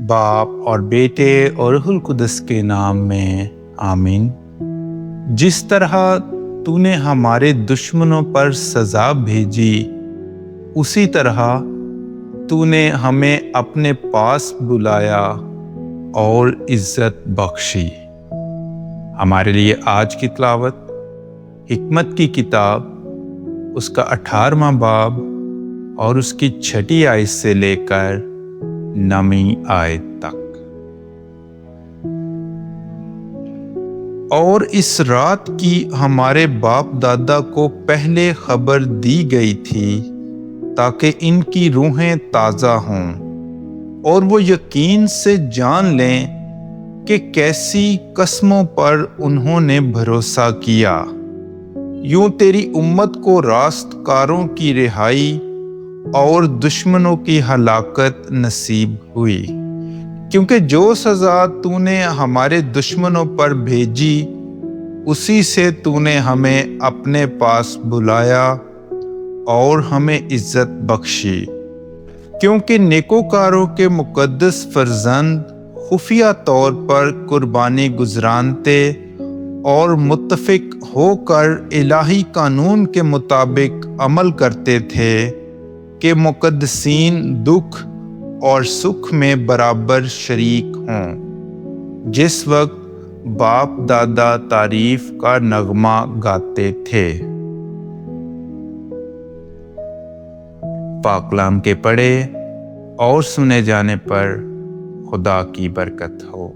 باپ اور بیٹے اور روح القدس کے نام میں آمین۔ جس طرح تو نے ہمارے دشمنوں پر سزا بھیجی، اسی طرح تو نے ہمیں اپنے پاس بلایا اور عزت بخشی۔ ہمارے لیے آج کی تلاوت حکمت کی کتاب اس کا 18واں باب اور اس کی 6 آیت سے لے کر 9 آیت تک۔ اور اس رات کی ہمارے باپ دادا کو پہلے خبر دی گئی تھی تاکہ ان کی روحیں تازہ ہوں اور وہ یقین سے جان لیں کہ کیسی قسموں پر انہوں نے بھروسہ کیا۔ یوں تیری امت کو راست کاروں کی رہائی اور دشمنوں کی ہلاکت نصیب ہوئی، کیونکہ جو سزا تو نے ہمارے دشمنوں پر بھیجی اسی سے تو نے ہمیں اپنے پاس بلایا اور ہمیں عزت بخشی، کیونکہ نیکوکاروں کے مقدس فرزند خفیہ طور پر قربانی گزرانتے اور متفق ہو کر الہی قانون کے مطابق عمل کرتے تھے کہ مقدسین دکھ اور سکھ میں برابر شریک ہوں، جس وقت باپ دادا تعریف کا نغمہ گاتے تھے۔ پاک کلام کے پڑھے اور سنے جانے پر خدا کی برکت ہو۔